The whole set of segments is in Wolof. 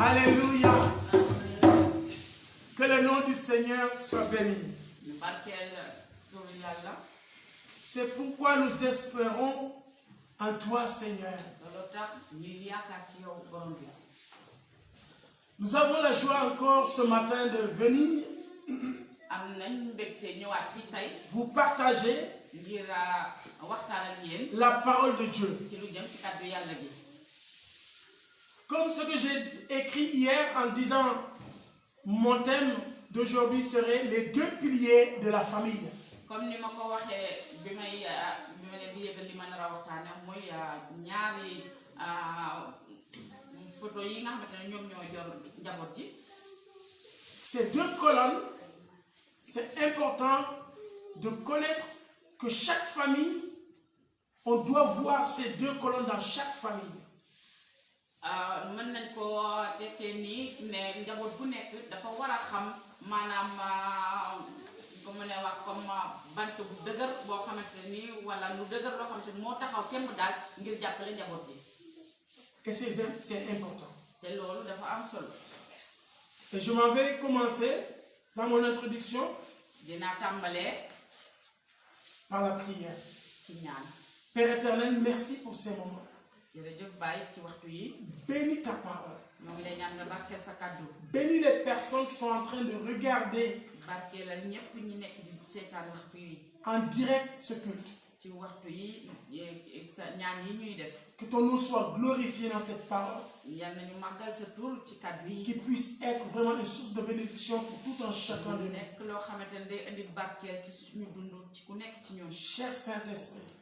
Alléluia. Que le nom du Seigneur soit béni. C'est pourquoi nous espérons en toi, Seigneur. Nous avons la joie encore ce matin de venir vous partager la parole de Dieu. Comme ce que j'ai écrit hier en disant, mon thème d'aujourd'hui serait les deux piliers de la famille. Ces deux colonnes, c'est important de connaître que chaque famille, on doit voir ces deux colonnes dans chaque famille. Et c'est important. Et je m'en vais commencer dans mon introduction par la prière. Père éternel, merci pour ces moments. Bénis ta parole. Bénis les personnes qui sont en train de regarder en direct ce culte. Que ton nom soit glorifié dans cette parole. Qui puisse être vraiment une source de bénédiction pour tout un chacun de nous. Cher Saint-Esprit,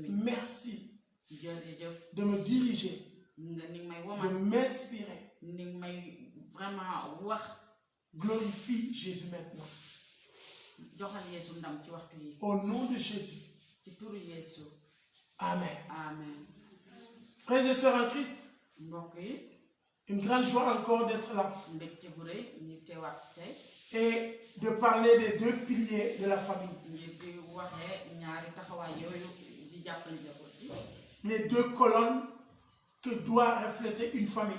merci de me diriger, de m'inspirer. Glorifie Jésus maintenant. Au nom de Jésus. Amen. Frères et sœurs en Christ, une grande joie encore d'être là et de parler des deux piliers de la famille. Les deux colonnes que doit refléter une famille.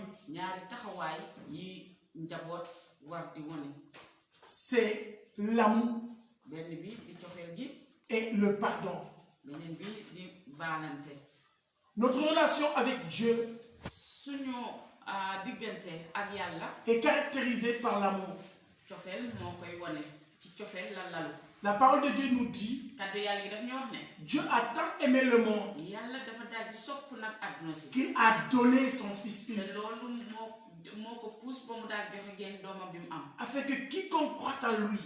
C'est l'amour et le pardon. Notre relation avec Dieu est caractérisée par l'amour. La parole de Dieu nous dit, Dieu a tant aimé le monde qu'il a donné son Fils unique, afin que quiconque croit en lui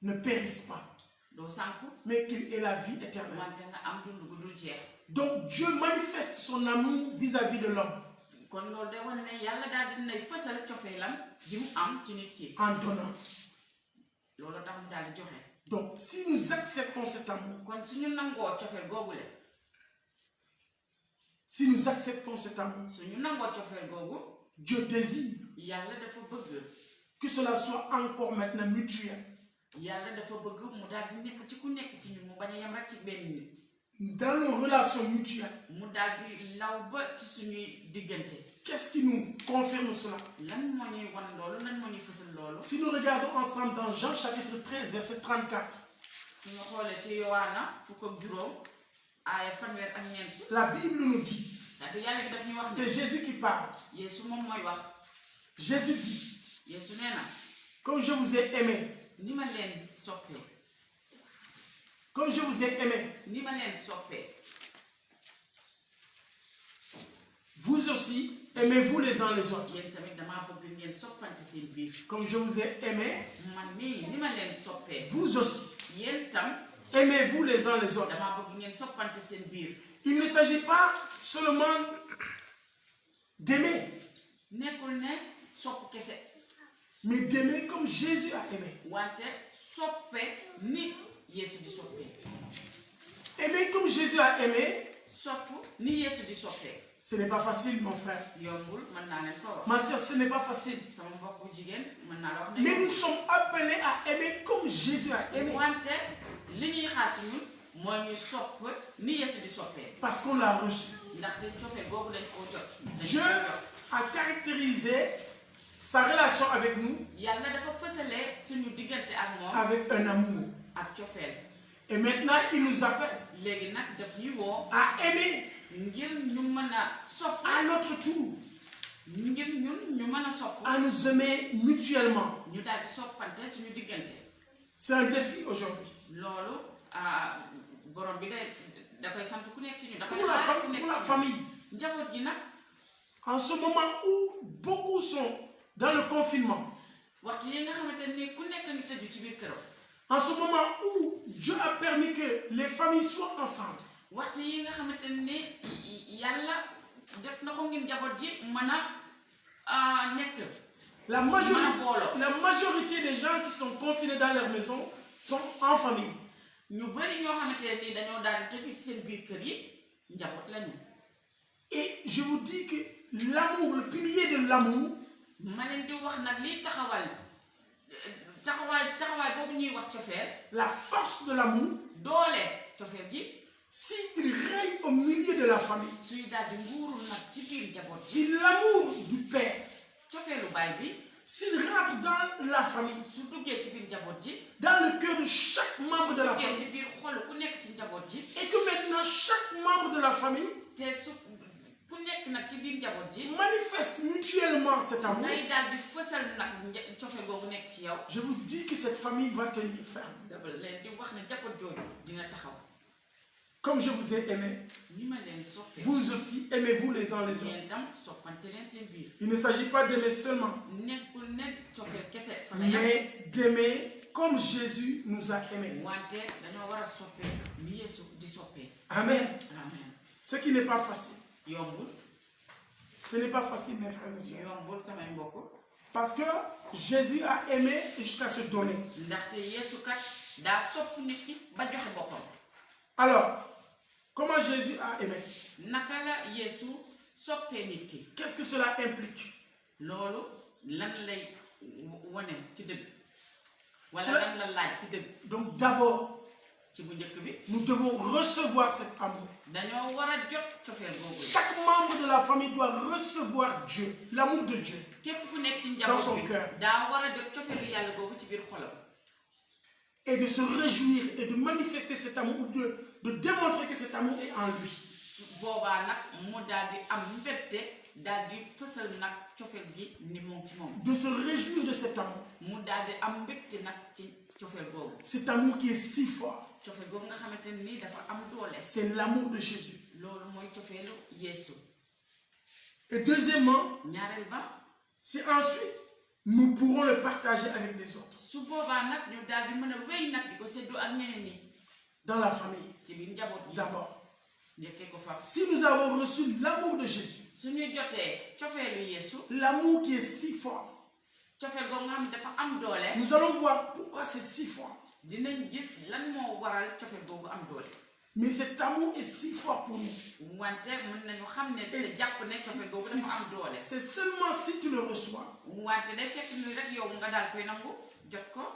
ne périsse pas, mais qu'il ait la vie éternelle. Donc Dieu manifeste son amour vis-à-vis de l'homme en donnant. Donc si nous acceptons cet amour, Dieu désire que cela soit encore maintenant mutuel. Dans nos relations mutuelles, qu'est-ce qui nous confirme cela? Si nous regardons ensemble dans Jean chapitre 13, verset 34, la Bible nous dit, c'est Jésus qui parle. Jésus dit, comme je vous ai aimé, comme je vous ai aimé, vous aussi, aimez-vous les uns les autres. Comme je vous ai aimé, vous aussi, aimez-vous les uns les autres. Il ne s'agit pas seulement d'aimer, mais d'aimer comme Jésus a aimé. Aimer comme Jésus a aimé, ce n'est pas facile, mon frère. Ma soeur, ce n'est pas facile. Mais nous sommes appelés à aimer comme Jésus a aimé. Parce qu'on l'a reçu. Dieu a caractérisé sa relation avec nous avec un amour. Et maintenant, il nous appelle à aimer à notre tour, à nous aimer mutuellement. C'est un défi aujourd'hui. Pour la famille. En ce moment où beaucoup sont dans le confinement, en ce moment où Dieu a permis que les familles soient ensemble, la majorité des gens qui sont confinés dans leur maison sont en famille. Et je vous dis que l'amour, le pilier de l'amour, la force de l'amour, s'il règne au milieu de la famille, si l'amour du Père, s'il rentre dans la famille, dans le cœur de chaque membre de la famille, et que maintenant chaque membre de la famille manifeste mutuellement cet amour, je vous dis que cette famille va tenir ferme. Comme je vous ai aimé, vous aussi aimez-vous les uns les autres. Il ne s'agit pas d'aimer seulement, mais d'aimer comme Jésus nous a aimés. Amen. Ce qui n'est pas facile. Ce n'est pas facile, mes frères et sœurs. Parce que Jésus a aimé jusqu'à se donner. Alors, comment Jésus a aimé? Qu'est-ce que cela implique? Donc d'abord, nous devons recevoir cet amour. Chaque membre de la famille doit recevoir Dieu, l'amour de Dieu, dans son cœur. Et de se réjouir et de manifester cet amour, ou de démontrer que cet amour est en lui. De se réjouir de cet amour. Cet amour qui est si fort. C'est l'amour de Jésus. Et deuxièmement, c'est ensuite, nous pourrons le partager avec les autres. Dans la famille, d'abord. Si nous avons reçu l'amour de Jésus, l'amour qui est si fort, nous allons voir pourquoi c'est si fort. Mais cet amour est si fort pour nous. C'est seulement si tu le reçois.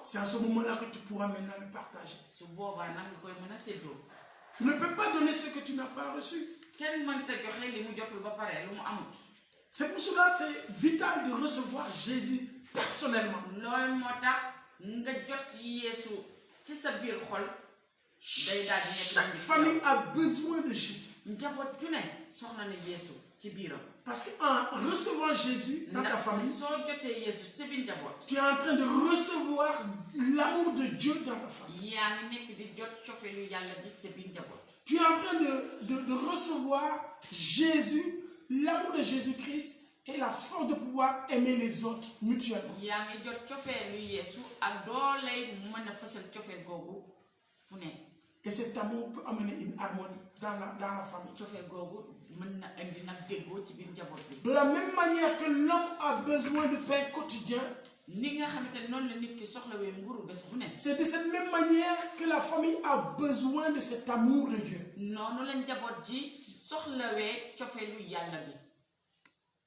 C'est à ce moment-là que tu pourras maintenant le partager. Tu ne peux pas donner ce que tu n'as pas reçu. C'est pour cela que c'est vital de recevoir Jésus personnellement. Chaque famille a besoin de Jésus. Parce qu'en recevant Jésus dans ta famille, tu es en train de recevoir l'amour de Dieu dans ta famille. Tu es en train de recevoir Jésus, l'amour de Jésus-Christ et la force de pouvoir aimer les autres mutuellement. Et cet amour peut amener une harmonie dans la famille. De la même manière que l'homme a besoin de pain quotidien, c'est de cette même manière que la famille a besoin de cet amour de Dieu.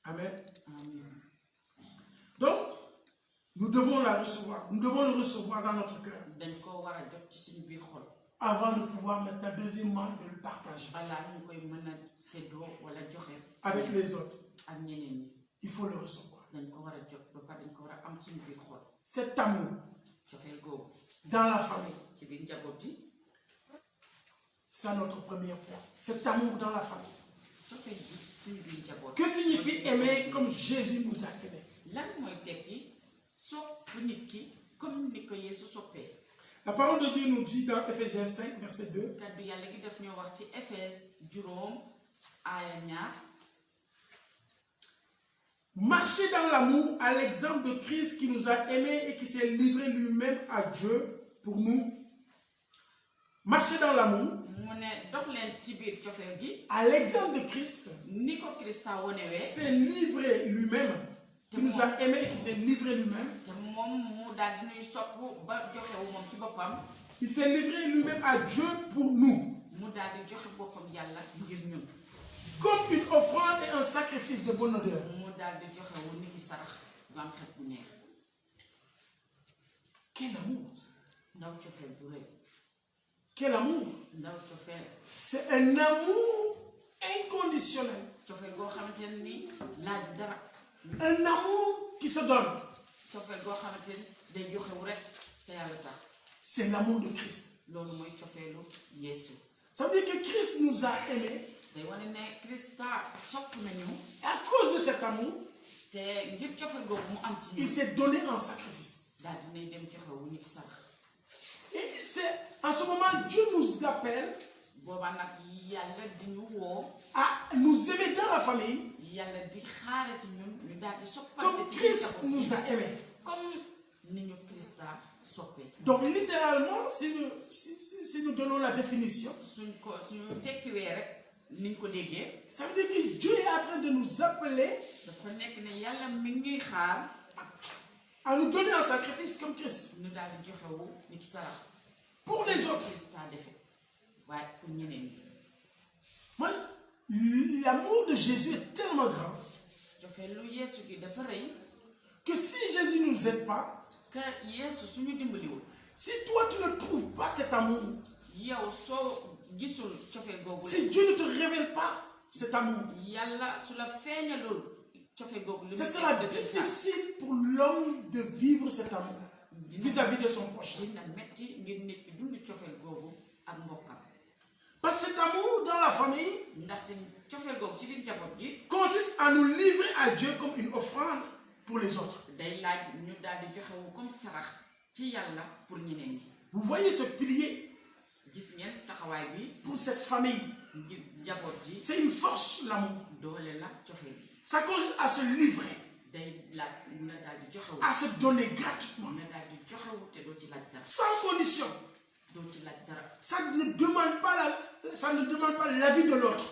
Amen. Donc, nous devons la recevoir. Nous devons le recevoir dans notre cœur. avant de pouvoir maintenant, deuxièmement, de le partager avec les autres. Il faut le recevoir. Cet amour dans la famille, c'est notre premier point. Cet amour dans la famille. Que signifie aimer comme Jésus nous a aimés? La parole de Dieu nous dit dans Ephésiens 5, verset 2. Marchez dans l'amour à l'exemple de Christ qui nous a aimés et qui s'est livré lui-même à Dieu pour nous. Marchez dans l'amour à l'exemple de Christ s'est livré lui-même, qui nous a aimés et qui s'est livré lui-même. Il s'est livré lui-même à Dieu pour nous. Comme une offrande et un sacrifice de bonne odeur. Quel amour! Quel amour! C'est un amour inconditionnel. Un amour qui se donne. C'est l'amour de Christ. Ça veut dire que Christ nous a aimés. Et à cause de cet amour, il s'est donné en sacrifice. Et c'est en ce moment, Dieu nous appelle à nous aimer dans la famille comme Christ nous a aimés. Donc littéralement, si nous donnons la définition, ça veut dire que Dieu est en train de nous appeler à nous donner un sacrifice comme Christ. Pour les autres. L'amour de Jésus est tellement grand que si Jésus ne nous aide pas, si toi tu ne trouves pas cet amour, si Dieu ne te révèle pas cet amour, ce sera difficile pour l'homme de vivre cet amour vis-à-vis de son prochain. Parce que cet amour dans la famille consiste à nous livrer à Dieu comme une offrande pour les autres. Vous voyez ce pilier pour cette famille. C'est une force, l'amour. Ça consiste à se livrer, à se donner gratuitement, sans condition. Ça ne demande pas l'avis de l'autre.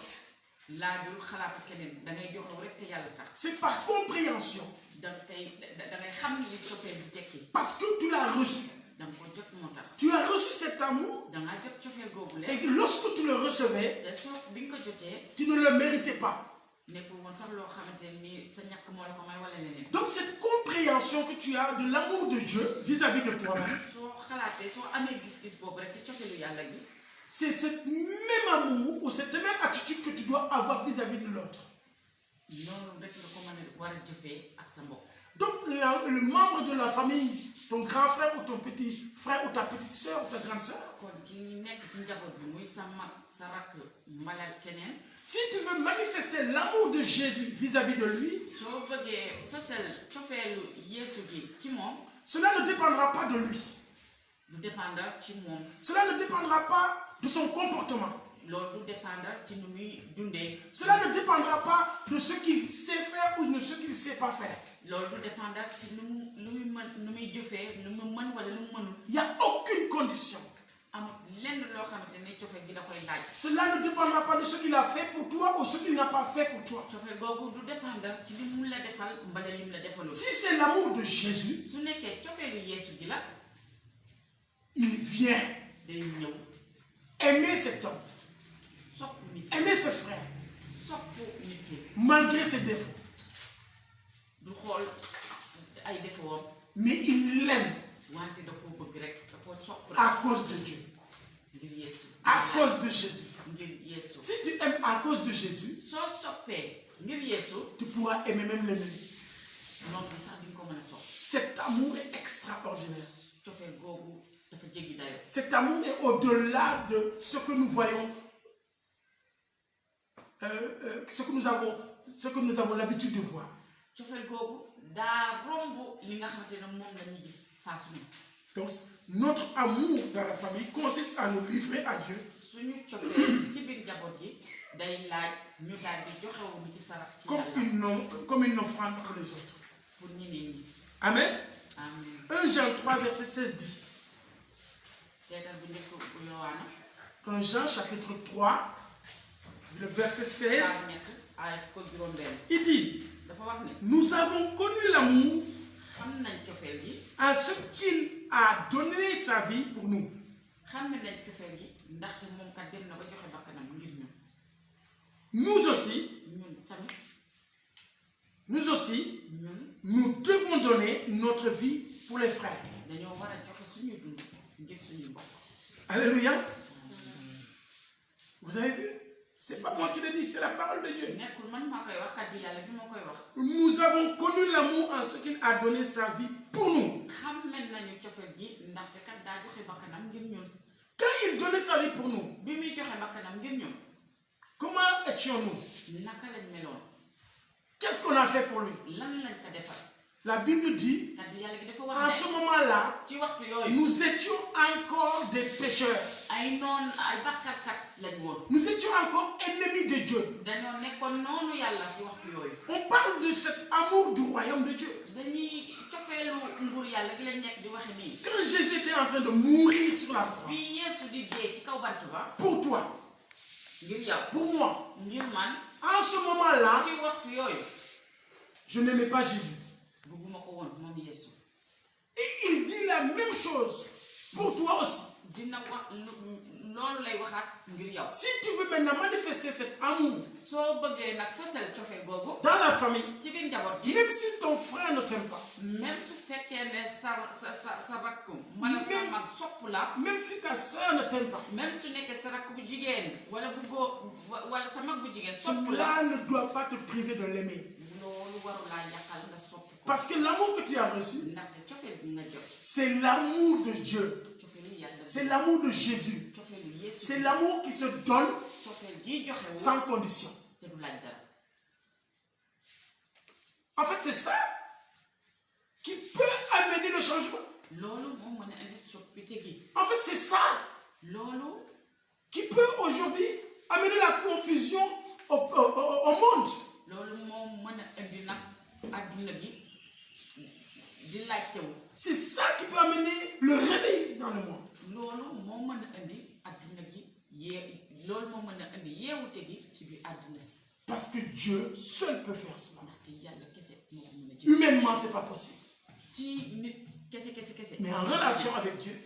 C'est par compréhension. Parce que tu l'as reçu. Tu as reçu cet amour. Et lorsque tu le recevais, tu ne le méritais pas. Donc cette compréhension que tu as de l'amour de Dieu vis-à-vis de toi-même, c'est ce même amour ou cette même attitude que tu dois avoir vis-à-vis de l'autre. Donc le membre de la famille, ton grand frère ou ton petit frère ou ta petite soeur ou ta grande soeur, si tu veux manifester l'amour de Jésus vis-à-vis de lui, cela ne dépendra pas de lui. Cela ne dépendra pas de son comportement. Cela ne dépendra pas de ce qu'il sait faire ou de ce qu'il ne sait pas faire. Il n'y a aucune condition. Cela ne dépendra pas de ce qu'il a fait pour toi ou ce qu'il n'a pas fait pour toi. Si c'est l'amour de Jésus, il vient aimer cet homme, aimer ce frère, malgré ses défauts. Mais il l'aime à cause de Dieu. à cause de Jésus. Si tu aimes à cause de Jésus, tu pourras aimer même l'ennemi. Cet amour est extraordinaire. Cet amour est au-delà de ce que nous voyons, ce que nous avons l'habitude de voir. Donc, notre amour dans la famille consiste à nous livrer à Dieu. Comme une offrande pour les autres. Amen. 1 Jean 3, verset 16 dit. 1 Jean chapitre 3, le verset 16. Il dit, nous avons connu l'amour à ce qu'il a donné sa vie pour nous. Nous aussi, nous devons donner notre vie pour les frères. Alléluia. Vous avez vu? C'est pas moi qui le dis, c'est la parole de Dieu. Nous avons connu l'amour en ce qu'il a donné sa vie pour nous. Quand il donnait sa vie pour nous, comment étions-nous? Qu'est-ce qu'on a fait pour lui? La Bible dit, en ce moment-là, nous étions encore des pécheurs. Nous étions encore ennemis de Dieu. On parle de cet amour du royaume de Dieu. Quand Jésus était en train de mourir sur la croix, pour toi, pour moi, en ce moment-là, je n'aimais pas Jésus. Et il dit la même chose pour toi aussi. Si tu veux maintenant manifester cet amour dans la famille, même si ton frère ne t'aime pas, même si ta soeur ne t'aime pas, cela ne doit pas te priver de l'aimer. Parce que l'amour que tu as reçu, c'est l'amour de Dieu. C'est l'amour de Jésus. C'est l'amour qui se donne sans condition. En fait, c'est ça qui peut amener le changement. En fait, c'est ça qui peut aujourd'hui amener la confusion au monde. C'est ça qui peut amener le réveil dans le monde. Parce que Dieu seul peut faire cela. Humainement, ce n'est pas possible. Mais en relation avec Dieu,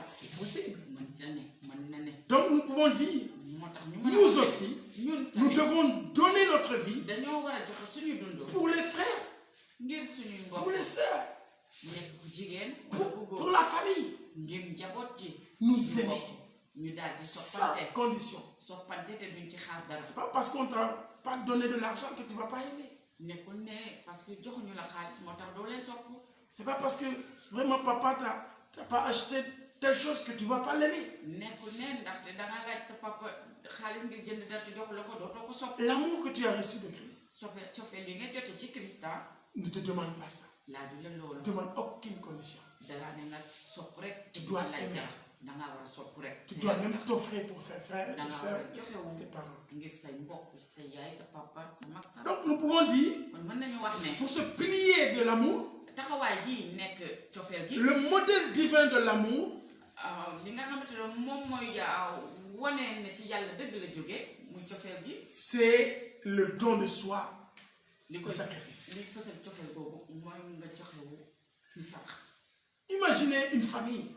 c'est possible. Donc nous pouvons dire, nous aussi, nous devons donner notre vie pour les frères, pour les sœurs, pour la famille. Nous aimer sans condition. C'est pas parce qu'on t'a pas donné de l'argent que tu ne vas pas aimer. C'est pas parce que vraiment papa t'a pas acheté telle chose que tu ne vas pas l'aimer. L'amour que tu as reçu de Christ ne te demande pas ça. Ne demande aucune condition. Tu dois aimer. Tu dois même t'offrir pour tes frères, tes soeurs, tes parents. Donc nous pouvons dire, pour ce pilier de l'amour, le modèle divin de l'amour, c'est le don de soi, le sacrifice. Imaginez une famille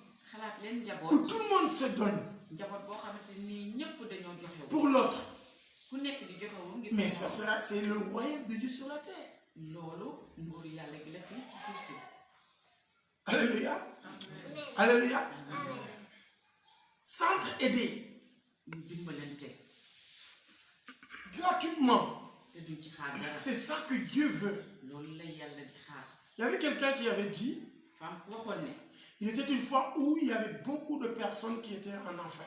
où tout le monde se donne pour l'autre. Mais c'est le royaume de Dieu sur la terre. Alléluia. Alléluia. S'entraider gratuitement. C'est ça que Dieu veut. Il y avait quelqu'un qui avait dit, il était une fois où il y avait beaucoup de personnes qui étaient en enfer.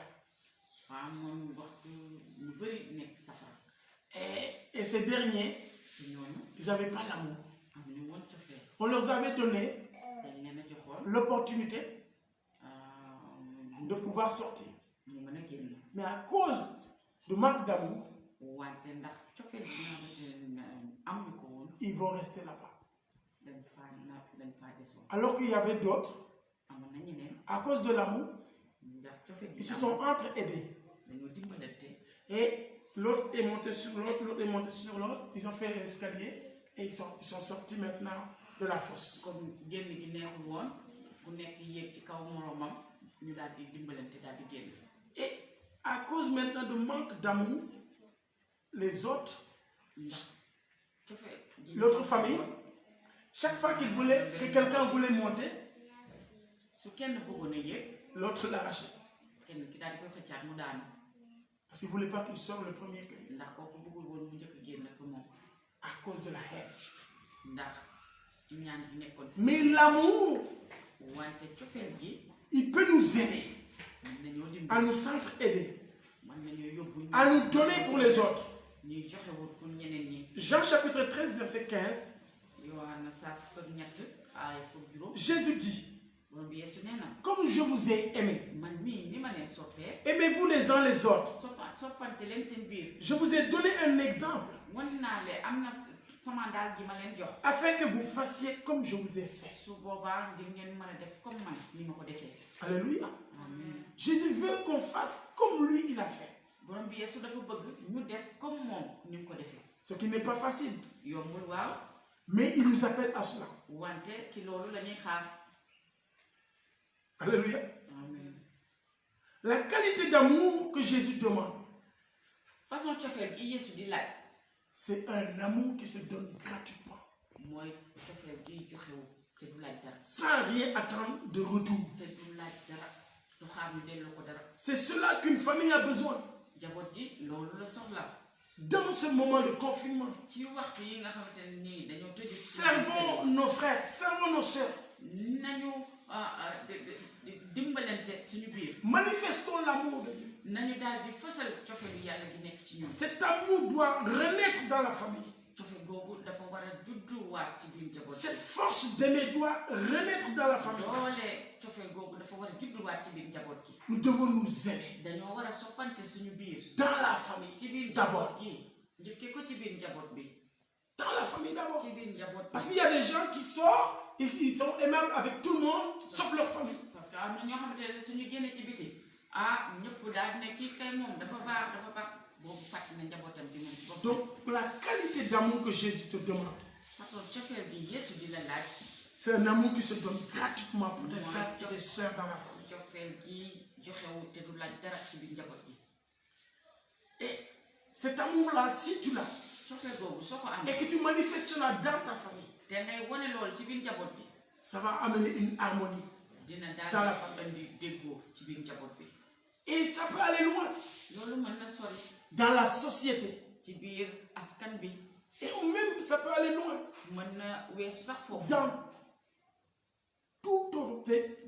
Et ces derniers, ils n'avaient pas l'amour. On leur avait donné l'opportunité de pouvoir sortir. Mais à cause du manque d'amour, ils vont rester là-bas. Alors qu'il y avait d'autres, à cause de l'amour, ils se sont entre-aidés. Et l'autre est monté sur l'autre, l'autre est monté sur l'autre. Ils ont fait l'escalier et ils sont sortis maintenant de la fosse. Et à cause maintenant de manque d'amour, les autres, l'autre famille, chaque fois que quelqu'un voulait monter, l'autre l'arrachait. Parce qu'il ne voulait pas qu'il sorte le premier que lui. À cause de la haine. Mais l'amour, il peut nous aider à nous s'entraider, à nous donner pour les autres. Jean chapitre 13, verset 15. Jésus dit, comme je vous ai aimé, aimez-vous les uns les autres. Je vous ai donné un exemple afin que vous fassiez comme je vous ai fait. Alléluia. Jésus veut qu'on fasse comme lui il a fait. Ce qui n'est pas facile. Mais il nous appelle à cela. Alléluia. La qualité d'amour que Jésus demande, c'est un amour qui se donne gratuitement. Sans rien attendre de retour. C'est cela qu'une famille a besoin. Dans ce moment de confinement, servons nos frères, servons nos soeurs. Manifestons l'amour de Dieu. Cet amour doit renaître dans la famille. Cette force d'aimer doit renaître dans la famille. Nous devons nous aimer dans la famille d'abord. Dans la famille d'abord. Parce qu'il y a des gens qui sortent et ils sont aimables avec tout le monde sauf leur famille. Donc la qualité d'amour que Jésus te demande, c'est un amour qui se donne gratuitement pour tes frères et tes soeurs dans la famille. Et cet amour-là, si tu l'as et que tu manifestes cela dans ta famille, ça va amener une harmonie dans la famille. Et ça peut aller loin dans la société. Et même ça peut aller loin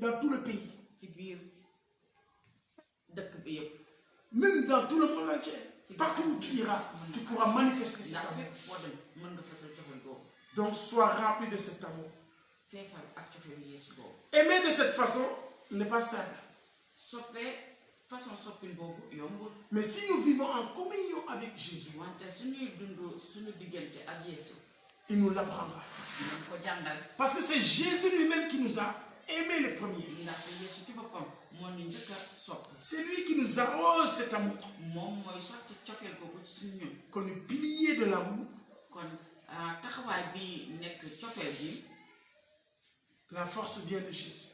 dans tout le pays. Même dans tout le monde entier. Partout où tu iras, tu pourras manifester ça. Donc sois rempli de cet amour. Aimer de cette façon n'est pas simple. Mais si nous vivons en communion avec Jésus, il nous l'apprendra. Parce que c'est Jésus lui-même qui nous a aimés le premier. C'est lui qui nous arrose cet amour. Qu'on est pilier de l'amour. La force vient de Jésus.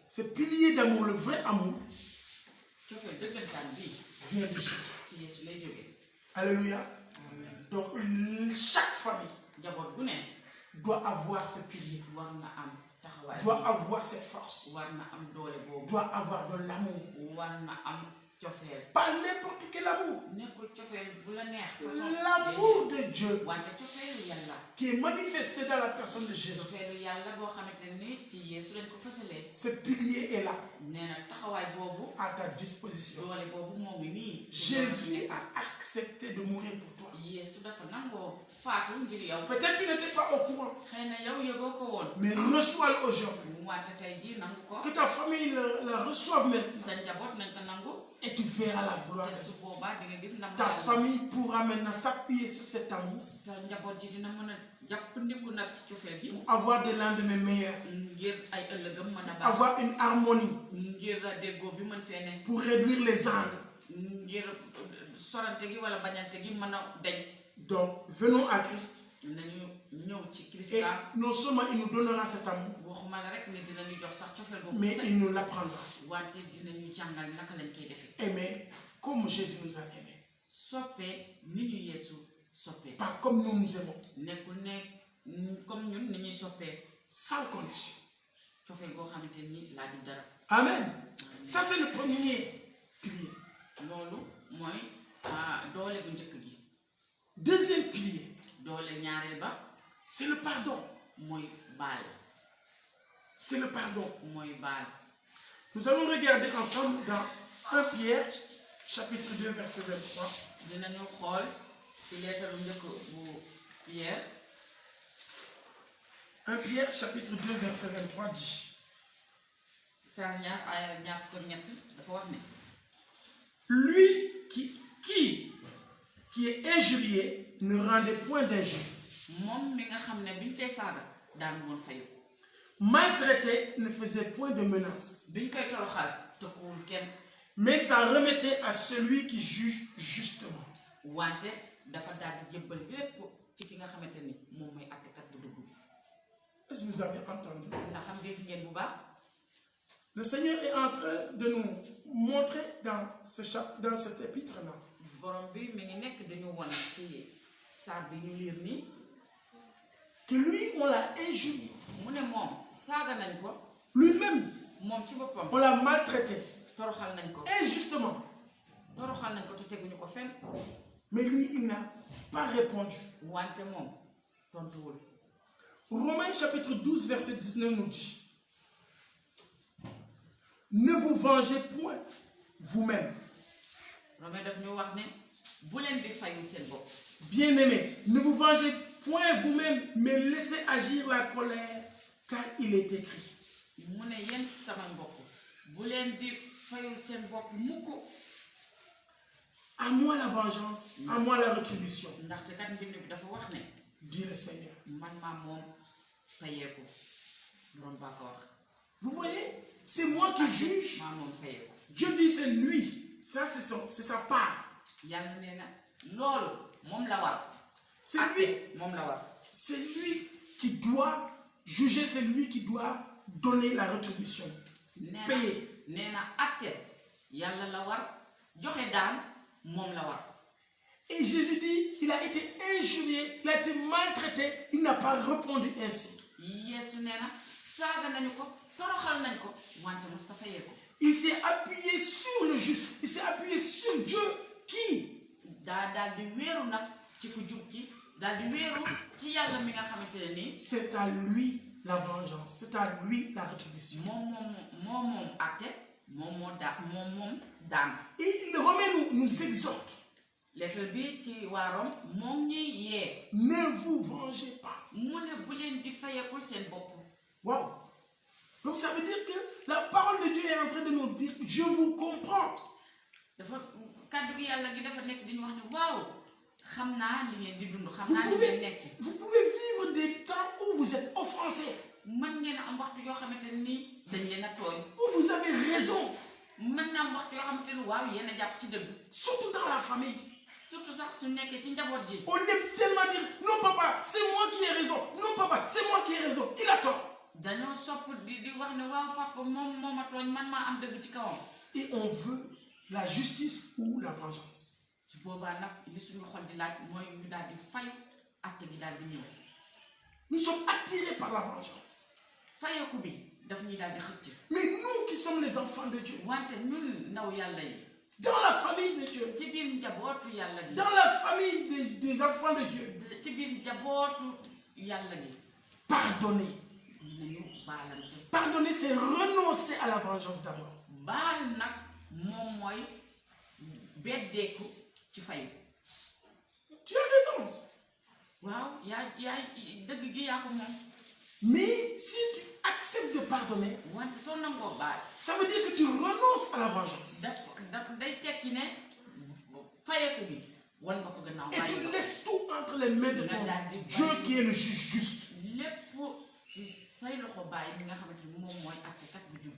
Ce pilier d'amour, le vrai amour, vient de Jésus. Alléluia. Donc chaque famille doit avoir ce pilier, war na am taxawaay doit avoir cette force, war na am doole boobu doit avoir de l'amour. war na am cofeel Pas n'importe quel amour. nekkul cofeel bu la neex façon L'amour de Dieu wante cofeelu yàlla qui est manifesté dans la personne de Jésus. cofeelu yàlla boo xamante ni ci Yeesu lañ ko fësalee Ce pilier est là, nee na taxawaay boobu à ta disposition. doole boobu moo ngi nii Jésus a accepté de mourir pour toi. Yeesu dafa nangoo faatu ngir yow Peut-être tu n'étais pas au courant, xëy na yow yëgoo ko woon mais reçois-le aujourd'hui. wante tey jii nangu ko Que ta famille la reçoive maintenant sa njaboot nañ ko nangu et tu verras la gloire te de su Dieu. boobaa di nga gis ndam Ta yàlla famille pourra maintenant s'appuyer sur cet amour sa njaboot ji dina mën a jàpp ndiku nag ci cofeel gi pour avoir des lendemains meilleurs, ngir ay ëllëgam mën a baax avoir une harmonie, ngir déggoo bi mën fee ne pour réduire les angles. ngir sorante gi wala bañante gi mën a deñ Donc, venons à Christ nañu ñëw ci et Christa non seulement il nous donnera cet amour, waxuma la rek ni dinañu jox sax cofeel boobu mais il nous l'apprendra. wante dinañu jàngal naka lañ koy defee Aimer comme Jésus nous a aimés, soppee ni ñu Yeesu soppee pas comme nous nous aimons, nekkul ne comme ñun ni ñuy soppee sans condition. cofeel goo xamante ni laaju dara Amen. Ça, c'est le premier pilier. loolu mooy doole gu njëkk gi Deuxième pilier, doole ñaareel ba c'est le pardon. mooy baal C'est le pardon. mooy baal Nous allons regarder ensemble dans 1 Pierre, chapitre 2, verset 23. dinañu xool ci leetaru njëkk bu Pierre 1 Pierre, chapitre 2, verset 23 dit: saar ñaar aaya ñaar fukk ak ñett dafa wax ne Lui qui est injurié ne rendait point d'injure. moom mi nga xam ne biñ koy saaga daan woon fayu Maltraité ne faisait point de menace, biñ koy toroxal tëkkuwul kenn mais s'en remettait à celui qui juge justement. wante dafa daal di jébbal lépp ci ki nga xamante ni moom mooy àttekat bu dugg bi Est-ce que vous avez entendu? ndax xam dégg ngeen bu baax Le Seigneur est en train de nous montrer dans cet épître-là borom bi mi ngi nekk dañu won ci saar bi ñu liir nii que lui, on l'a injurié. mu ne moom saaga nañ ko Lui-même, moom ci boppam on l'a maltraité toroxal nañ ko injustement. toroxal nañ ko te teguñu ko fenn Mais lui, il n'a pas répondu. wante moom tontuwul Romains chapitre 12, verset 19 nous dit: Ne vous vengez point vous-même. Romain daf ñu wax ne bu leen di fayul seen bopp Bien-aimés, ne vous vengez point vous-même, mais laissez agir la colère, car il est écrit. mu ne yéen sama mbokk bu leen di fayul seen bopp mukk À moi la vengeance, à moi la rétribution, ndaxte kat mbind bi dafa wax ne dit le Seigneur. man maa moom fayeeku borom baa ko wax Vous voyez, c'est moi qui juge. maa moom fayeeku Dieu dit c'est lui. Ça, c'est sa part. yàlla nee na loolu moom la war C'est lui, moom la war c'est lui qui doit juger, c'est lui qui doit donner la rétribution. Payer. nee na atte yàlla la war joxe daan moom la war Et Jésus dit, il a été injurié, il a été maltraité, il n'a pas répondu ainsi. Yeesu nee na saaga nañu ko toroxal nañ ko wante mos ta fayeeku Il s'est appuyé sur le juste, il s'est appuyé sur Dieu qui, daal di wéeru nag ci ku jub ki daal di wéeru ci yàlla mi nga xamante ne nii c'est à lui la vengeance, c'est à lui la rétribution. moom atte moom daan Et le Romain nous exhorte, lettre bi ci waa Rome moom ñuy yee ne vous vengez pas. mu ne bu leen di fayekul seen bopp Waouh! Donc ça veut dire que la parole de Dieu est en train de nous dire, je vous comprends. dafa kàddu gi yàlla gi dafa nekk di ñu wax ne waaw xam naa li ngeen di dund xam naa li ngeen nekk Vous pouvez vivre des temps où vous êtes offensés, mën ngeen a am waxtu yoo xamante ni dañ leen a tooñ où vous avez raison, mën na am waxtu yoo xamante ni waaw yéen a jàpp ci dëgg surtout dans la famille. surtout sax su nekkee ci njaboot ji On aime tellement dire, non papa, c'est moi qui ai raison, non papa, c'est moi qui ai raison, il a tort. dañoo sopp di wax ne waaw papa moom moo ma tooñ man maa am dëgg ci kawam Et on veut la justice ou la vengeance. ci boobaa nag li suñu xol di laaj mooy ñu daal di fay acte gi daal di ñëw Nous sommes attirés par la vengeance. fayeeku bi daf ñuy daal di xëcc. Mais nous qui sommes les enfants de Dieu, wante ñun ndaw yàlla yi dans la famille de Dieu, ci biir njabootu yàlla gi dans la famille des enfants de Dieu, ci biir njabootu yàlla gi pardonner. nañu baalante. Pardonner, c'est renoncer à la vengeance d'abord. baal nag moom mooy beddeeku ci fay. Tu as raison. waaw yaa dëgg gi yaa ko moom. Mais si tu acceptes de pardonner, wante soo nangoo baal ça veut dire que tu renonces à la vengeance. daf day tekki ne fayeeku bi wan nga ko gannaaw Et bàyyi tu nga laisses tout entre les mains de ton Dieu qui est le juge juste. lépp ci say loxo bàyyi bi nga xamante ni moom mooy àttekat bu jub.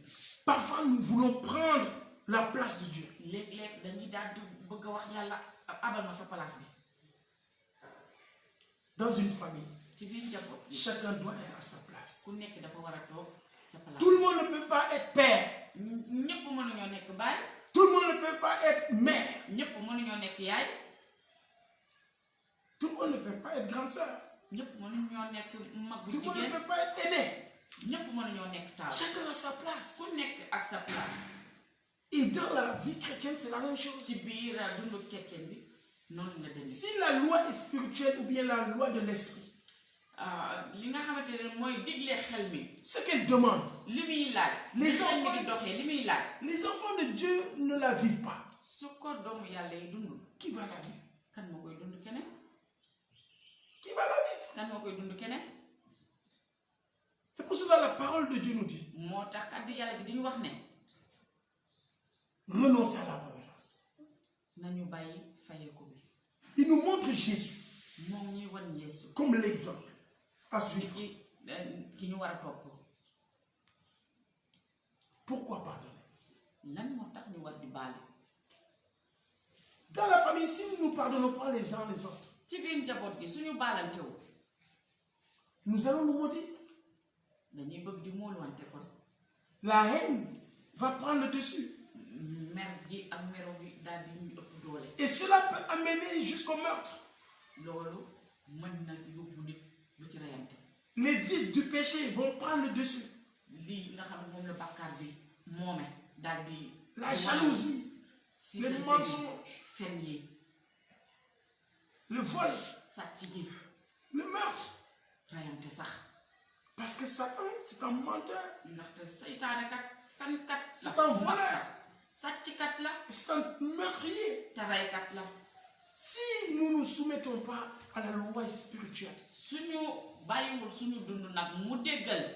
Parfois, nous voulons prendre la place de Dieu. léeg-léeg dañuy daal di bëgg a wax yàlla abal ma sa place bi. Dans une famille, ci biir njaboot bi chacun doit être à sa place. ku nekk dafa war a toog ca place. Tout le monde ne peut pas être père. ñëpp mënuñoo nekk baay. Tout le monde ne peut pas être mère. ñëpp mënuñoo nekk yaay. Tout le monde ne peut pas être grande sœur. ñëpp mënuñoo nekk mag bu Tout le monde ne jigéen. peut pas être aîné. ñëpp mënuñoo nekk taaw. Chacun a sa place. ku nekk ak sa place. Et dans la vie chrétienne, c'est la même chose. ci biir dundu chrétien bi noonu la demee. Si la loi est spirituelle ou bien la loi de l'esprit, li nga xamante ne mooy digle xel mi. ce qu'elle demande, li muy laaj. Les li xel mi enfants- di doxee li muy laaj. les enfants de Dieu ne la vivent pas. su ko doomu yàlla yi dundul. Qui va la vivre? kan moo koy dund keneen. Qui va la vivre? kan moo koy dund keneen. C'est pour cela que la parole de Dieu nous dit, moo tax kàddu yàlla bi di ñu wax ne renoncer à la vengeance. nañu bàyyi fayeeku bi. Il nous montre Jésus moom ñuy wan Yeesu. comme l'exemple à nit suivre. ki ñu war a topp. Pourquoi pardonner? lan moo tax ñu war di baale. Dans la famille, si nous ne pardonnons pas les uns les autres, ci biir njaboot gi suñu baalantewu nous allons nous maudire. dañuy bëgg di móoluwante kon. La haine va prendre le dessus. mer gi ak mero gi daal di ñu ëpp doole. Et cela peut amener jusqu'au meurtre. loolu mën na yóbbu nit lu ci reyante. Les vices du péché vont prendre le dessus. lii nga xam ne moom la bàkkaar bi moome daal di. La jalousie, si les sa mensonges, fen yi le vol, sàcc gi le meurtre. reyante sax. Parce que Satan, c'est un menteur. ndaxte seytaane kat fenkat la. C'est un voleur. sax sàcckat la C'est un meurtrier. te reykat la. Si nous ne nous soumettons pas à la loi spirituelle, suñu bàyyiwul suñu dund nag mu déggal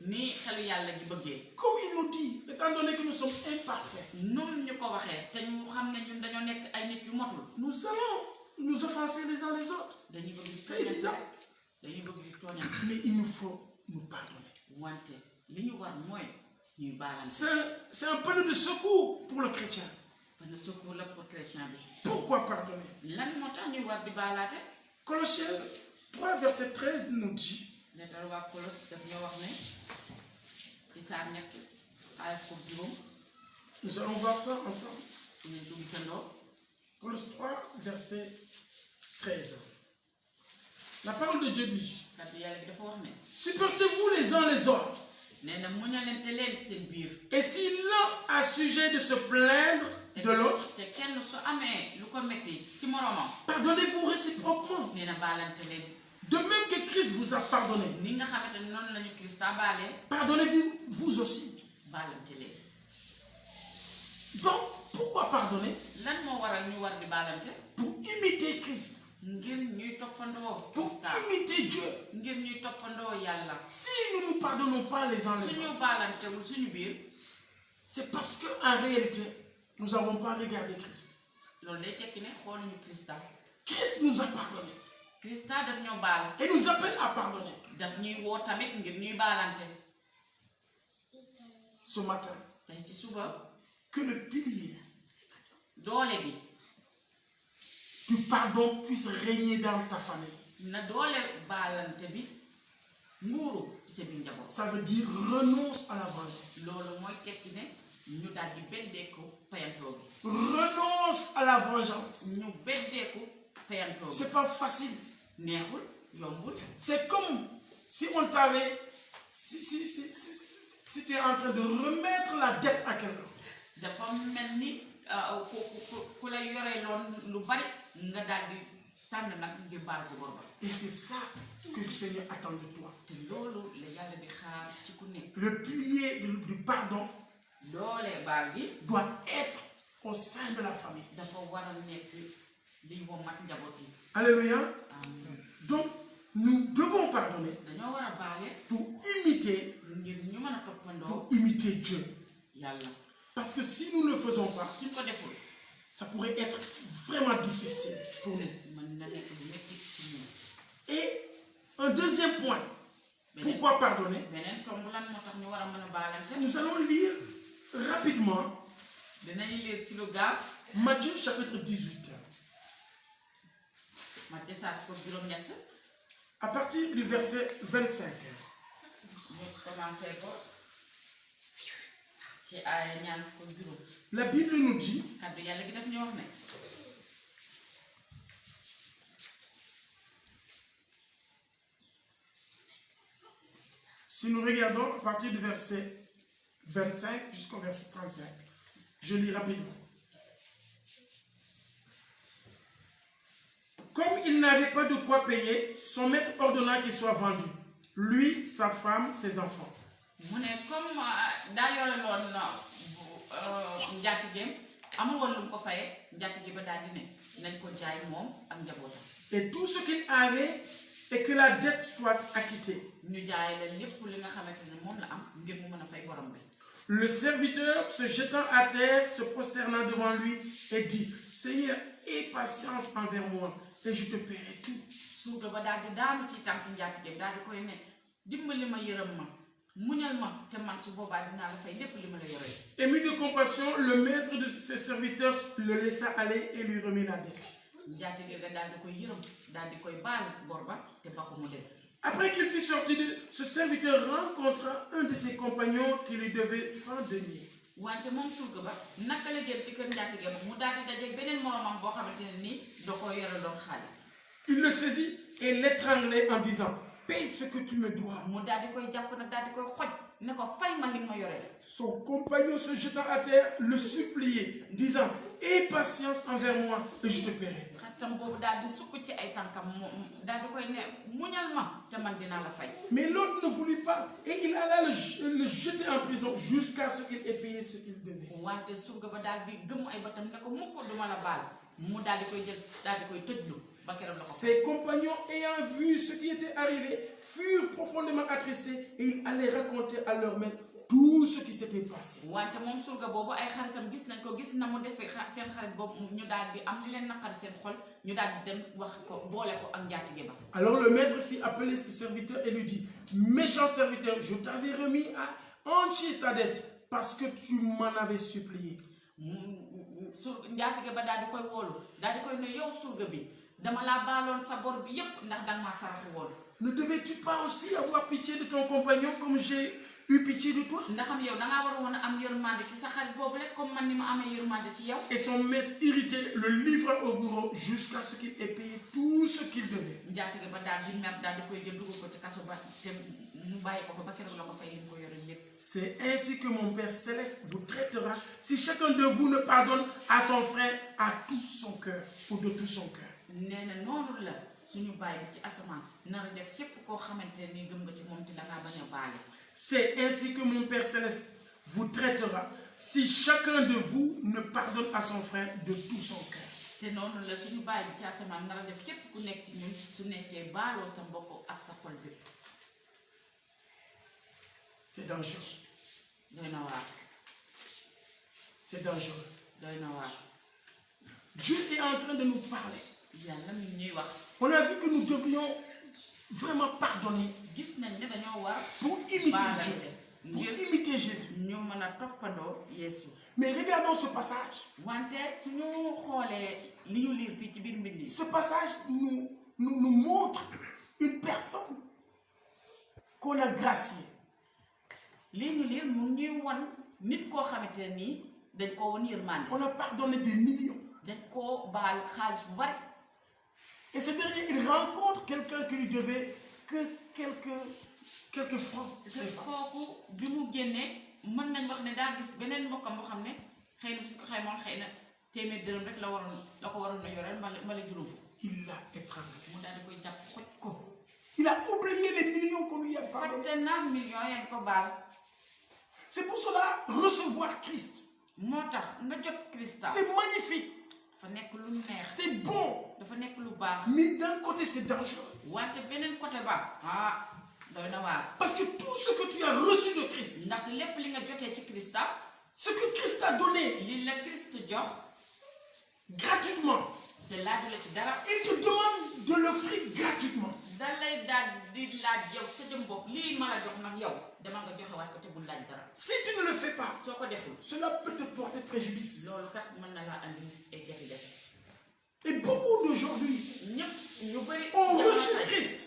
ni xelu yàlla gi bëggee. comme il nous dit, étant donné que nous sommes imparfaits, nun ñu ko waxee te ñu xam ne ñun dañoo nekk ay nit yu motul. nous allons nous offenser les uns les autres. dañuy bëgg di C'est tooñante évident. rek dañuy bëgg di tooñante. Mais il nous faut nous pardonner. wante li ñu war mooy ñuy baalante. C'est un panneau de secours pour le chrétien. benn secours la pour chrétien bi. Pourquoi pardonner? lan moo tax ñuy war di baalaate. Colossiens 3, verset 13 nous dit, leetar waa Kolos daf ñoo wax ne ci saar ñett aaya fukk ak juróom nous allons voir ça ensemble. ñu ko gisandoo. Colossiens 3, verset 13. La parole de Dieu dit, kàddu yàlla bi dafa wax ne supportez-vous les uns les autres. nee na muñalante leen seen biir. Et si l'un a sujet de se plaindre de l'autre, te kenn su amee lu ko metti ci moroomam. pardonnez-vous réciproquement. nee na baalante leen. De même que Christ vous a pardonné, ni nga xamante ne noonu lañu Krista baale pardonnez-vous vous aussi. baalante leen. Donc, pourquoi pardonner? lan moo waral ñu war di baalante. Pour imiter Christ, ngir ñuy toppandoo pour Krista. imiter Dieu. ngir ñuy toppandoo yàlla. Si nous ne nous pardonnons pas les uns les suñu autres, baalantewul suñu biir c'est parce qu'en réalité, nous n'avons pas regardé Christ. loolu day tekki ne xooluñu Krista. Christ nous a pardonné Krista daf ñoo baal. et nous appelle à pardonner. daf ñuy woo tamit ngir ñuy baalante. Ce matin, tey ci suba que le pilier doole gi du pardon puisse régner dans ta famille. na doole baalante bi nguuru ci sa biir njaboot. Ça veut dire renonce à la vengeance. loolu mooy tekki ne ñu daal di beddeeku payantoo gi. Renonce à la vengeance. ñu beddeeku payantoo gi. C'est pas facile. neexul yombul. C'est comme si on t'avait, si tu es en train de remettre la dette à quelqu'un, dafa mel ni ku la yore loon lu bari nga daal di tànn nag ngir baal ko bor ba. et c'est ça que le Seigneur attend de toi. te loolu la yàlla di xaar ci ku nekk. Le pilier du pardon doole baal gi doit être au sein de la famille. dafa war a nekk liy womat njaboot yi. Alléluia. Amen. Donc, nous devons pardonner dañoo war a baale pour imiter ñu mën a toppandoo Dieu. yàlla. Parce que si nous ne le faisons pas, suñ ko deful ça pourrait être vraiment difficile pour nous. mën na nekk lu metti ci ñun. Et un deuxième point, pourquoi pardonner? beneen tomb lan moo tax ñu war a mën a baalante. Nous allons lire rapidement dinañu lire ci lu gaaw Matthieu chapitre 18. Matthieu saar ko juróom-ñett À partir du verset 25. ñu commencé ko ci aaya ñaar fukk ak juróom. La Bible nous dit, kàddu yàlla gi daf ñu wax ne si nous regardons à partir du verset 25 jusqu'au verset 35, je lis rapidement. Comme il n'avait pas de quoi payer, son maître ordonna qu'il soit vendu, lui, sa femme, ses enfants. mu ne comme daa yore loon njaatigeem amul woon lu mu ko fayee njaatige ba daal di ne nañ ko jaay moom ak njabootam. Et tout ce qu'il avait, et que la dette soit acquittée. ñu jaay la lépp li nga xamante ne moom la am ngir mu mën a fay borom bi. Le serviteur, se jetant à terre, se prosternant devant lui et dit, Seigneur, aie patience envers moi et je te paierai tout. surga ba daal di daanu ci tànk njaatige daal di koy ne dimbali ma yërëm ma muñal ma te man su boobaa dinaa la fay lépp li ma la yoree. Ému de compassion, le maître de ses serviteurs le laissa aller et lui remit la dette. njaatige ga daal di koy yërëm daal di koy baal bor ba te ba ko mu dem. Après qu'il fut sorti, ce serviteur rencontra un de ses compagnons qui lui devait 100 deniers. wante moom surga ba naka la jëm ci kër njaatige ba mu daal di daje beneen moromam boo xamante ne nii da koo yore doon xaalis. Il le saisit et l'étranglait en disant, paye ce que tu me dois. mu daal di koy jàpp nag daal di koy xoj ne ko fay ma li ma yoree. Son compagnon se jetant à terre le suppliait, disant, aie patience envers moi et je te paierai. xaritam boobu daal di sukk ci ay tànkam daal di koy ne muñal ma te man dinaa la fay. Mais l'autre ne voulut pas et il alla le jeter en prison jusqu'à ce qu'il ait payé ce qu'il devait. wante surga ba daal di gëmm ay batam ne ko mukk duma la baal mu daal di koy jël daal di koy tëjlu ba keroog la ko fay. Ses compagnons ayant vu ce qui était arrivé furent profondément attristés et ils allaient raconter à leur maître tout ce qui s'était passé. wante moom surga boobu ay xaritam gis nañ ko gis na mu defee seen xarit boobu ñu daal di am li leen naqari seen xol ñu daal di dem wax ko boole ko ak njaatige ba. Alors le maître fit appeler ce serviteur et lui dit, méchant serviteur, je t'avais remis à entier ta dette parce que tu m'en avais supplié. njaatige ba daal di koy woolu daal di koy ne yow surga bi dama laa baaloon sa bor bi yépp ndax danga maa saraxu woolu. Ne devais-tu pas aussi avoir pitié de ton compagnon comme j'ai eu pitié de toi? ndax am yow dangaa war a woon a am yërmande ci sa xarit boobu rek comme man ni ma amee yërmande ci yow. Et son maître irrité le livra au bourreau jusqu'à ce qu'il ait payé tout ce qu'il devait. njaatige ba daal di mer daal di koy jël dugal ko ci kaso ba te mu bàyyi ko fa ba keroog la ko fay li mu ko yore lépp. C'est ainsi que mon Père Céleste vous traitera si chacun de vous ne pardonne à son frère à tout son cœur ou de tout son cœur. nee na noonu la suñu bàyyi ci asamaan nar a def képp koo xamante ne gëm nga ci moom te dangaa bañ a baale. C'est ainsi que mon Père Céleste vous traitera si chacun de vous ne pardonne à son frère de tout son cœur. te noonu la suñu bàyyi ci asamaan nar a def képp ku nekk ci ñun su nekkee baaloo sa mbokk ak sa xol bépp. C'est dangereux. doy na waar. C'est dangereux. doy na waar. Dieu est en train de nous parler. yàlla mi ñuy wax. On a vu que nous devrions vraiment pardonner gis nañ ne dañoo war pour imiter baalante Dieu, pour ngir imiter Jésus. ñu mën a toppandoo Yeesu. Mais regardons ce passage. wante suñu xoolee li ñu liir fii ci biir mbind yi. Ce passage nous montre une personne qu'on a graciée. lii ñu liir mu ngi won nit koo xamante ne nii dañ koo won yërmande. On a pardonné des millions. dañ koo baal xaalis bu bari. Et ce dernier, il rencontre quelqu'un qui lui devait que quelques francs. te kooku bi mu génnee mën nañ wax ne daa gis beneen mbokkam boo xam ne xëy na suñ ko xaymoon xëy na téeméer dërëm rek la ko waroon a yoreel mala juróom fukk. Il l'a étranglé. mu daal di koy jàpp xoj ko. Il a oublié les millions qu'on lui a pardonnés. fàtte naa millions yañ ko baal. C'est pour cela, recevoir Christ, moo tax nga jot Christa. c'est magnifique, dafa nekk lu neex. c'est bon. dafa nekk lu baax. Mais d'un côté, c'est dangereux. wante beneen côté ba doy na waar. Parce que tout ce que tu as reçu de Christ, ndaxte lépp li nga jotee ci Christa. ce que Christ t'a donné li la Christ jox. gratuitement, te laaju la ci dara. il te demande de l'offrir gratuitement. da lay daal di laaj yow sa jëm bopp lii ma la jox nag yow demal nga joxe waat ko te bul laaj dara. Si tu ne le fais pas, soo ko deful. cela peut te porter préjudice. loolu kat mën na laa andi ay jafe-jafe. Et beaucoup d'aujourd'hui ñëpp ñu bëri. ont reçu Christ,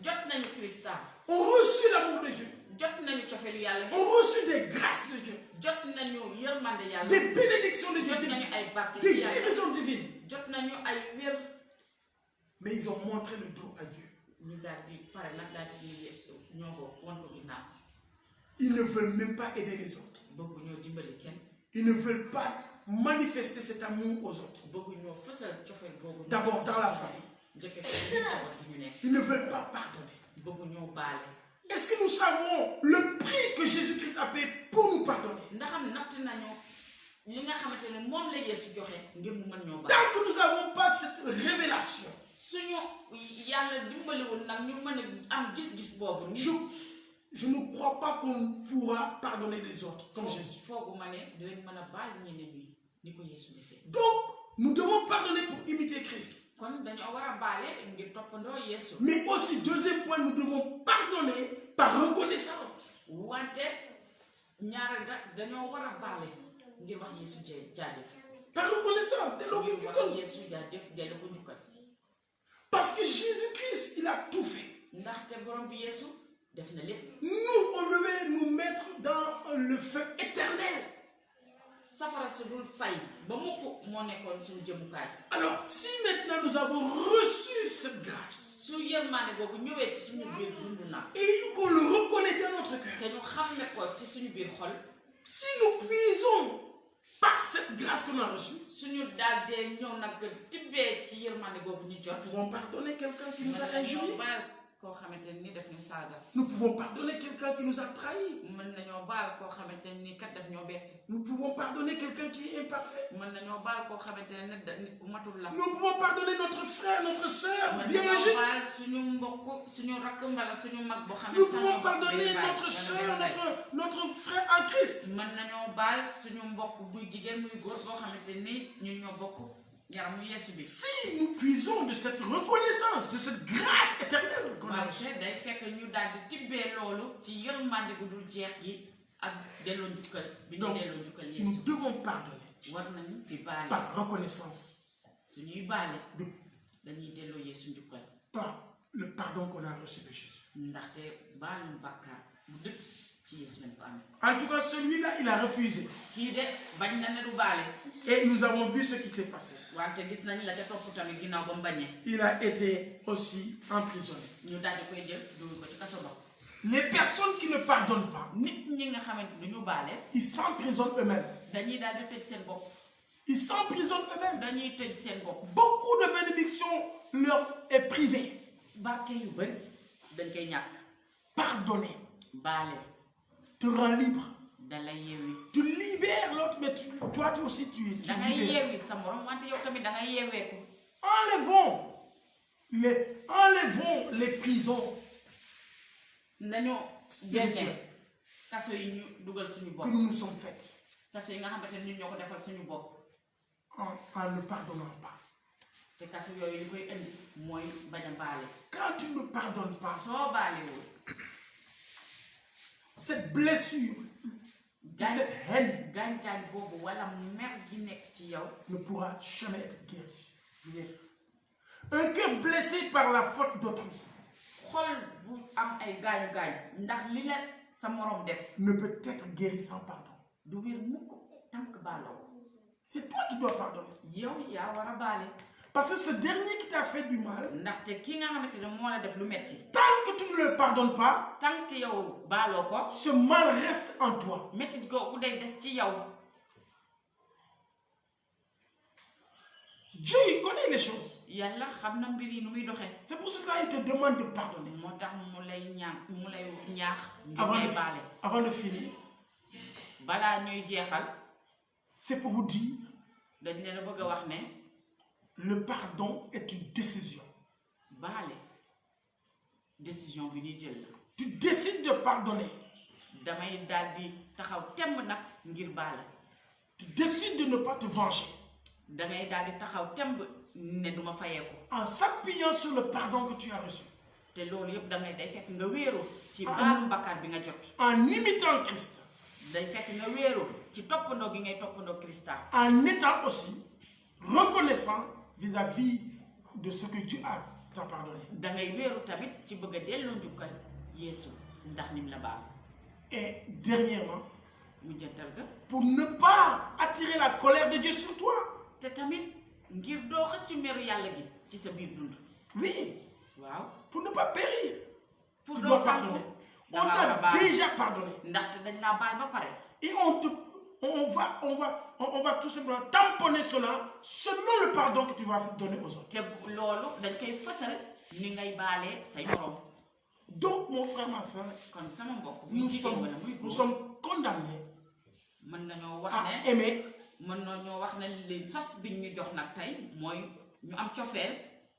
jot nañu Christa. ont reçu l'amour de Dieu, jot nañu cofeelu yàlla bi. ont reçu des grâces de Dieu, jot nañu yërmande yàlla. des bénédictions de Dieu, jot nañu ay barke des ci yàlla. guérisons divines. jot nañu ay wér. Mais ils ont montré le dos à Dieu. ñu daal di pare nag daal di ñuy yeesu ñoo ko wan ko ginnaaw. Ils ne veulent même pas aider les autres. bëgg ñoo dimbali kenn. Ils ne veulent pas manifester cet amour aux autres. bëgg ñoo fësal cofeel googu. D'abord dans la famille. njëkk ci njaboot bi ñu nekk. Ils ne veulent pas pardonner. bëgg ñoo baale. Est-ce que nous savons le prix que Jésus-Christ a payé pour nous pardonner? ndaxam natt nañu li nga xamante ne moom la Yeesu joxe ngir mu mën ñoo baale. Tant que nous n'avons pas cette révélation, suñu yàlla dimbaliwul nag ñu mën a am gis-gis boobu. je ne crois pas qu'on pourra pardonner les autres comme Jésus. foogu ma ne dinañ mën a baal ñeneen ñi ni ko Yeesu defee. Donc, nous devons pardonner pour imiter Christ. kon dañoo war a baale ngir toppandoo Yeesu. Mais aussi, deuxième point, nous devons pardonner par reconnaissance. wante ñaareel ga dañoo war a baale ngir wax Yeesu jaajëf. Par reconnaissance, dès lors ngir que wax Yeesu jaajëf dellu ko njukkal. parce que Jésus-Christ, il a tout fait. ndaxte borom bi Yeesu def na lépp. Nous, on devait nous mettre dans le feu éternel. safara si dul fay ba mukk moo nekkoon suñu jëmukaay. Alors, si maintenant nous avons reçu cette grâce su yërmande boobu ñëwee ci suñu biir dund na. et qu'on le reconnaît dans notre cœur, te ñu xàmme ko ci suñu biir xol. si nous puisons par cette grâce qu'on a reçue, suñu daal dee ñëw nag tibbee ci yërmande boobu ñu jot. nous pouvons pardonner quelqu'un qui nous a injurié. baal koo xamante ni daf ñu saaga. Nous pouvons pardonner quelqu'un qui nous a trahis. mën nañoo baal koo xamante ni kat daf ñoo bett. Nous pouvons pardonner quelqu'un qui est imparfait. mën nañoo baal koo xamante ne nit ku matul la. Nous pouvons pardonner notre frère, notre sœur mën nañoo biologique. baal suñu mbokk suñu rakk mbala suñu mag boo xamante Nous pouvons pardonner notre sœur, notre frère en Christ. mën nañoo baal suñu mbokk buy jigéen muy góor boo xamante ni ñu ñoo bokk yaramu Yeesu bi. Si nous puisons de cette reconnaissance, de cette grâce éternelle qu'on a reçue, wante day fekk ñu daal di tibbee loolu ci yërmande gu dul jeex gi ak delloo njukkal bi ñu Donc, delloo njukkal nous Yeesu. devons pardonner war nañu di baale. par reconnaissance, suñuy baale de- dañuy delloo Yeesu njukkal. par le pardon qu'on a reçu de Jésus. ndaxte baalum bàkkaar bu dëkk ci Yeesu lañ ko amee. En tout cas, celui-là, il a refusé. kii de bañ na ne du baale. Et nous avons vu ce qui s'est passé. wante gis nañ la te topp tamit ginnaaw ba mu bañee. Il a été aussi emprisonné. ñu daal di koy jël dugal ko ci kaso ba. Les personnes qui ne pardonnent pas, nit ñi nga xamante du ñu baale. ils s'emprisonnent eux-mêmes. dañuy daal di tëj seen bopp. Ils s'emprisonnent eux-mêmes. dañuy tëj seen bopp. Beaucoup de bénédictions leur est privée. barke yu bëri dañ koy ñàkk. Pardonner baale te rend libre. da lay yeewi. Tu libères l'autre, mais toi aussi tu es da ngay libéré. yeewi sa morom wante yow tamit da ngay yeeweeku. Enlevons les prisons nañu spirituelles génne kaso yi ñu dugal suñu bopp. que nous nous sommes faites kaso yi nga xamante ne ñun ñoo ko defal suñu bopp. en ne pardonnant pas. te kaso yooyu li koy indi mooy bañ a baale. Quand tu ne pardonnes pas, soo baalewul cette blessure, cette haine gaañ-gaañ boobu wala mer gi nekk ci yow ne pourra jamais être guérie. Un cœur blessé par la faute d'autrui xol bu am ay gaañu-gaañ ndax li la sa morom def ne peut être guéri sans pardon. du wér mukk tànk baaloo. C'est toi qui dois pardonner. yow yaa war a baale. Parce que ce dernier qui t'a fait fait du mal, ndaxte ki nga xamante ne moo la def lu metti tant que tu ne le pardonnes pas, tant que yow baaloo ko ce mal reste en toi. mettit googu day des ci yow. Dieu, il connaît les choses. yàlla xam na mbir yi nu muy doxee. C'est pour cela qu'il te demande de pardonner. moo tax mu lay ñaax ngir ngay baale. Avant de finir, balaa ñuy jeexal c'est pour vous dire, dañ leen a bëgg a wax ne le pardon est une décision. baale décision bi ñuy jël la. Tu décides de pardonner. damay daal di taxaw temb nag ngir baale. Tu décides de ne pas te venger. damay daal di taxaw temb ne duma fayeeku. En s'appuyant sur le pardon que tu as reçu. te loolu yëpp damay day fekk nga wéeru ci baalu bakkaar bi nga jot. En imitant Christ. day fekk nga wéeru ci toppandoo gi ngay toppandoo Christa. En étant aussi reconnaissant vis-à-vis de ce que Dieu t'a pardonné. dangay wéeru tamit ci bëgg a delloo njukkal Yeesu ndax nim la baal. Et dernièrement, mu jëntal ga pour ne pas attirer la colère de Dieu sur toi. te tamit ngir doo xëcc meru yàlla gi ci sa biir dund. Oui, waaw pour ne pas périr. pour Tu doo dois sànku pardonner. On dangaa war a t'a baal déjà pardonné. ndaxte dañ laa baal ba pare. Et on va tout simplement tamponner cela selon le pardon que tu vas donner aux autres. te loolu dañ koy fësal ni ngay baalee say morom. Donc, mon frère, ma soeur, kon sama mbokk muy jigéen wala muy nous góor sommes condamnés mën nañoo wax à ne aimer mën nañoo wax ne li sas biñ ñu jox nag tey mooy ñu am cofeel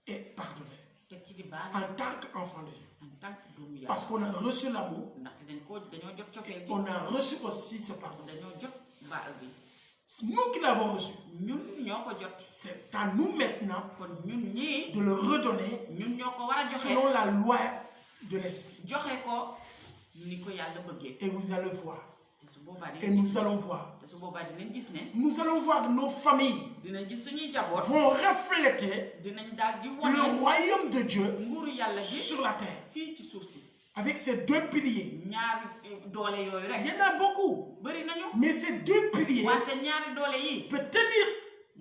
et pardonner teg ci di baal en tant qu'enfant de Dieu. en tant que doomu yàlla. Parce qu'on a reçu l'amour, ndaxte dañoo jot cofeel gi. on a reçu aussi ce pardon. dañoo jot baal bi. Nous qui l'avons reçu, ñun ñoo ko jot. c'est à nous maintenant kon ñun ñii de le redonner ñun ñoo ko war a joxe. selon la loi de l'esprit. joxe ko ni ko yàlla bëggee. Et vous allez voir, te su boobaa et dinañ nous gis allons voir, te su boobaa dinañ gis ne nous allons voir que nos familles dinañ gis suñuy jaboot vont refléter dinañ daal di le wane royaume de Dieu nguuru yàlla gi sur la terre. fii ci suuf si. Avec ces deux piliers. ñaari doole yooyu Il rek y en a beaucoup, bëri nañu. mais ces deux piliers wante ñaari doole yi peuvent tenir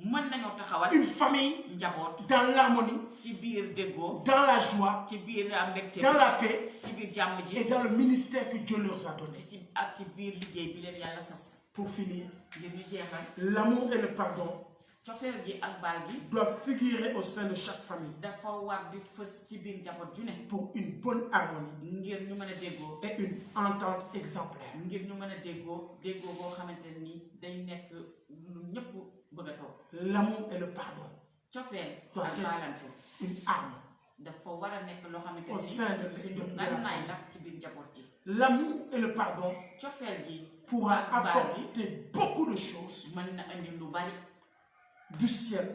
mën nañoo taxawal une famille njaboot dans l'harmonie, ci biir déggoo dans la joie, ci biir mbégte dans la paix ci biir jàmm et ji dans le ministère que Dieu leur a donné. ak ci biir liggéey bi leen yàlla sas. Pour finir, ngir ñu jeexal l'amour et le pardon cofeel gi ak baal gi doivent figurer au sein de chaque famille dafa war di fës ci biir njaboot ju ne pour une bonne harmonie ngir ñu mën a déggoo et une entente exemplaire. ngir ñu mën a déggoo boo xamante ne ni day nekk lu ñëpp bëgg a toog. L'amour et le pardon cofeel doivent ak être baalante une arme. dafa war a nekk loo xamante Au ni sein de suñu la ngànnaay la ci biir njaboot ji. L'amour et le pardon cofeel gi pourra ak baal gi apporter beaucoup de choses mën na indi lu bari du ciel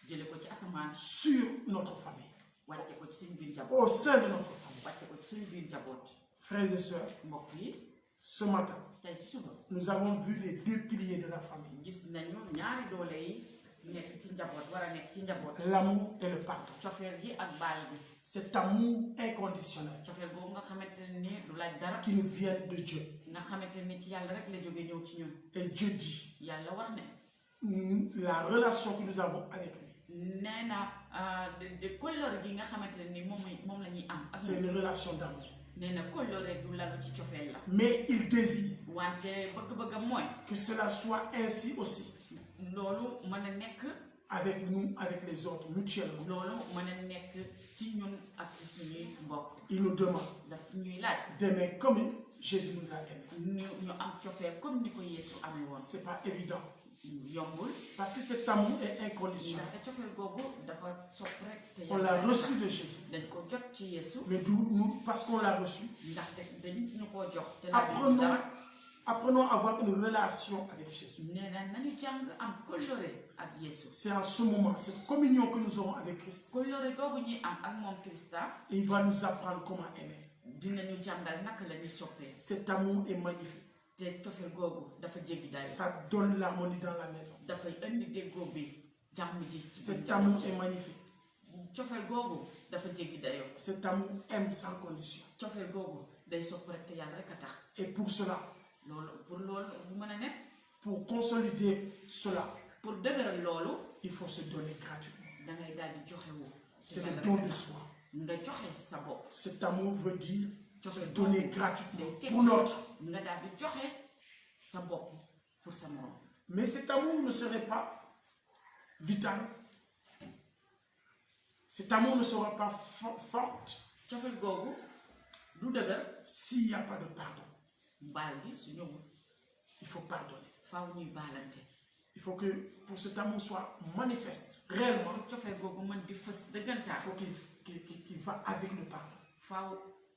jële ko ci asamaan sur notre famille, wàcce ko ci suñu biir njaboot au sein de notre famille. wàcce ko ci suñu biir njaboot. Frères et sœurs, mbokk yi ce matin, tey ci suba nous avons vu les deux piliers de la famille, gis nañu ñaari doole yi nekk ci njaboot war a nekk ci njaboot. l'amour et le pardon. cofeel gi ak baal gi. Cet amour inconditionnel cofeel boobu nga xamante ne ni du laaj dara. qui nous vient de Dieu. nga xamante ni ci yàlla rek la jóge ñëw ci ñun. Et Dieu dit, yàlla wax ne la relation que nous avons avec lui, nee na de kóllëre gi nga xamante ne ni moom la ñuy am. ak c'est une relation d'amour. nee na kóllëre du lalu ci cofeel la. Mais il désire wante bëgg-bëggam mooy. que cela soit ainsi aussi loolu mën a nekk. avec nous, avec les autres, mutuellement. loolu mën a nekk ci ñun ak ci suñuy mbokk. Il nous demande daf ñuy laaj. d'aimer comme Jésus nous a aimés. ñu am cofeel comme ni ko Yeesu amee woon. C'est pas évident. yombul. Parce que cet amour est inconditionnel. ndaxte cofeel googu dafa sopp rek. te On l'a reçu de Jésus. dañ ko jot ci Yeesu. Mais nous, parce qu'on l'a reçu, ndaxte dañ ñu koo jox. te laaj dara. apprenons à avoir une relation avec Jésus. nee na nañu jàng am kóllëre ak Yeesu. C'est en ce moment, cette communion que nous aurons avec Christ. kóllëre googu ñuy am ak moom Christa. Et il va nous apprendre comment aimer. dinañu jàngal naka la ñuy soppee. Cet amour est magnifique. te cofeel googu dafa jéggi dayo. Ça donne l'harmonie dans la maison. dafay indi déggoo bi jàmm ji. Cet amour est magnifique. cofeel googu dafa jéggi dayo. Cet amour aime sans condition. cofeel googu day sopp rek te yàlla rek a tax. Et pour cela, loolu pour loolu bu mën a nekk. pour consolider cela, pour dëgëral loolu. il faut se donner gratuitement. da ngay daal di joxe wu C'est le don de soi. nga joxe sa bopp. Cet amour veut dire se Joxe donner gratuitement pour l'autre. nga daal di joxe sa bopp pour sa morom. Mais cet amour ne serait pas vital. Cet amour ne sera pas fort cofeel googu du dëgër s'il n'y a pas de pardon. baal gi su ñëwul Il faut pardonner. faaw ñuy baalante. Il faut que pour cet amour soit manifeste réellement. pour cofeel googu mën di fës Il dëggantaan. faut qu'il va avec le pardon. faaw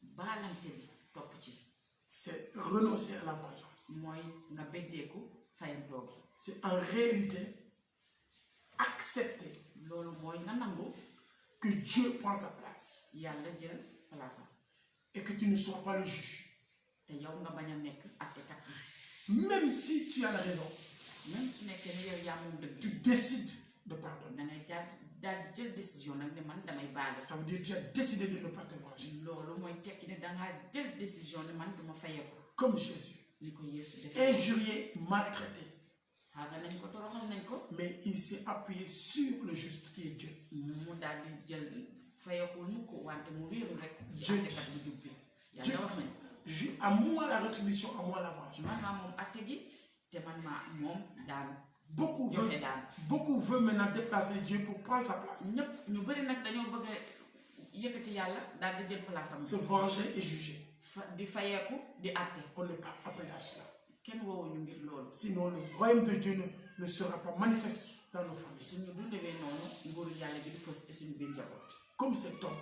baalante bi topp ci. C'est renoncer à la vengeance. mooy nga beddeeku fayantoo gi. C'est en réalité accepter loolu mooy nga nangu que Dieu prend sa place yàlla jël place am et que tu ne sois pas le juge. te yow nga bañ a nekk àttekat bi. Même si tu as la raison, même su nekkee ne yow yaa moom dëgg. tu décides de pardonner. da ngay daal di jël décision nag ne man damay baale. Ça veut dire que tu as décidé de ne pas te venger. loolu mooy tekki ne dangaa jël décision ne man duma fayeeku. Comme Jésus. ni ko Yeesu defee. Injurié, maltraité. saaga nañ ko toroxal nañ ko. Mais il s'est appuyé sur le juste qui est Dieu. mu daal di jël fayeekul mu ko wante mu wéeru rek. ci Dieu àttekat bu jub bi. yàlla wax nañ À moi la rétribution, à moi la vengeance. man maa moom àtte gi te man maa moom daan. Beaucoup joxe daan. veulent maintenant déplacer Dieu pour prendre sa place. ñëpp ñu bëri nag dañoo bëgg a yëkkati yàlla daal di jël place am. Se venger et juger. di fayeeku di àtte. On n'est pas appelé à cela. kenn woowuñu ngir loolu. Sinon, le royaume de Dieu ne sera pas manifeste dans nos familles. suñu dundewee noonu nguuru yàlla gi di fës te suñu biir njaboot. Comme cet homme,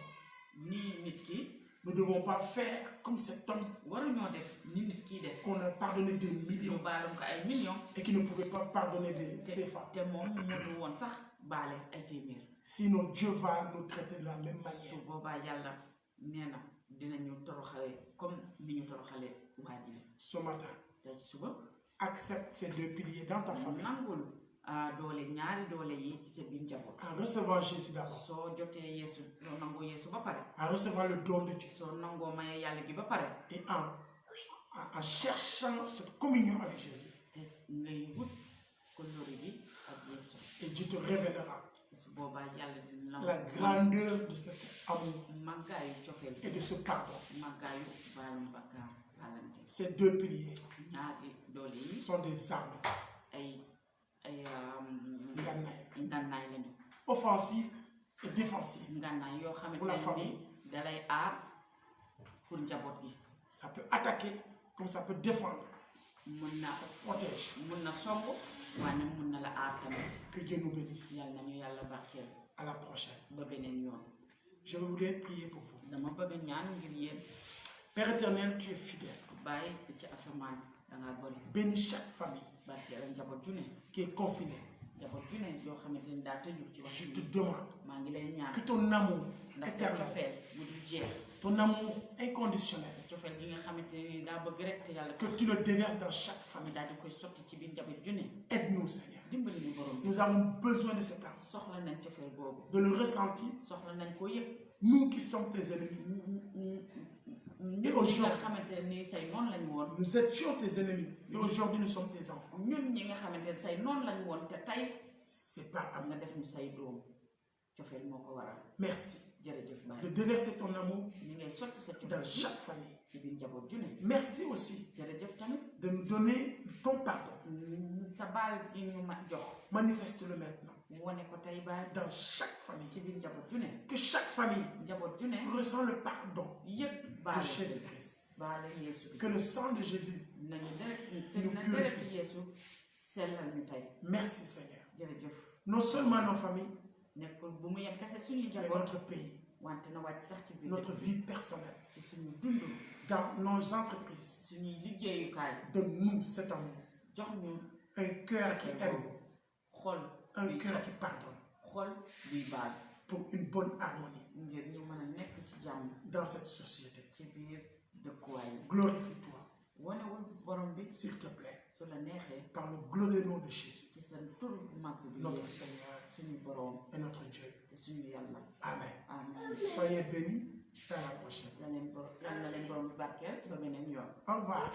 nii nit ki nous ne devons pas faire comme cet homme waruñoo def ni nit kiy def. qu'on a pardonné des ñu millions baaloon ko ay millions. et qui ne pouvait pas pardonner des CFA. te moom mënu woon sax baale ay téeméer. Sinon, Dieu va nous traiter de la même su manière. boobaa yàlla nee na dinañu toroxale comme ni ñu toroxale waa ji. Ce matin, tey suba accepte ces deux piliers dans ta famille nangul doole ñaari doole yi ci sa biir njaboot. en recevant Jésus d'abord, soo jotee Yeesu soo nangoo Yeesu ba pare. en recevant le don de Dieu soo nangoo maye yàlla gi ba pare. et en cherchant cette communion avec Jésus. te ngay wut kóllëre gi ak Yeesu. Et Dieu te révélera su boobaa yàlla dina la grandeur de cet amour màggaayu cofeel et de ce pardon. màggaayu baalum bakkaar baalante. Ces deux piliers ñaari doole yi sont des armes ay ngànnaay, ngànnaay lañu. offensives et défensives. ngànnaay yoo Pour la xamante famille. ni dalay aar pour njaboot gi. Ça peut attaquer comme ça peut défendre, mën na protège. mën na song waaye mën na la aar tamit. Que Dieu nous bénisse. yàlla nañu yàlla barkeel À la prochaine. ba beneen yoon. Je voulais prier pour vous. dama bëgg ñaan ngir yéen. Père éternel, tu es fidèle. bàyyi ci asamaan dangaa bëri. Bénis chaque famille barkeel njaboot ju ne. qui est confinée. njaboot ju ne yoo xamante ni daa tëju ci Je waxtu te bi. demande maa ngi lay ñaan que ton amour ndax sa éternel, cofeel bu dul jeex. ton amour inconditionnel, cofeel gi nga xamante ni daa bëgg rek te yàlla que tu le déverses dans chaque famille famille. daal di koy sotti ci biir njaboot ju ne. Aide-nous, Seigneur. dimbali ñu borom bi. Nous avons besoin de cet amour, soxla nañ cofeel boobu. de le ressentir. soxla nañ ko yëpp. Nous qui sommes tes ennemis, ñun ñi nga xamante ni say noonu lañ woon. nous étions tes ennemis et aujourd'hui nous sommes tes enfants. ñun ñi nga xamante ne say noonu lañ woon te tey C'est par am amour. nga def ñu say doom cofeel moo ko waral. Merci jërëjëf de Baye. déverser ton amour ñu ngay sotti sa dans cofeel chaque famille. ci biir njaboot ju ne. Merci aussi jërëjëf tamit de nous donner ton pardon. sa baal gi ñu ma jox. Manifeste-le maintenant wane ko tey Baye dans chaque famille. ci biir njaboot ju ne. Que chaque famille njaboot ju ne ressent le pardon yëpp de baale Jésus-Christ. baale Yeesu bi. Que le sang de Jésus nañu nous na purifie. deret Yeesu sellal ñu tey. Merci Seigneur. jërëjëf Non seulement nos familles, nekkul bu mu yem kese suñu mais njaboot notre pays, wante na wàcc sax ci biir notre vie personnelle, ci suñu dund dans nos entreprises. suñuy liggéeyukaay. Donne-nous cet amour. jox ñu Un cœur qui aime, xol un buy cœur sopp qui pardonne xol buy baal pour une bonne harmonie ngir ñu mën a nekk ci jàmm dans cette société. ci biir dëkkuwaay yi. Glorifie-toi, wanewul borom bi s'il te plaît, su la neexee par le glorieux nom de Jésus, ci seen tur bu mag bi notre Yeesu Seigneur suñu borom et notre Dieu. te suñu yàlla. Amen. amiin. Soyez bénis. À la prochaine. yal na leen borom bi barkeel ba beneen yoon. Au revoir.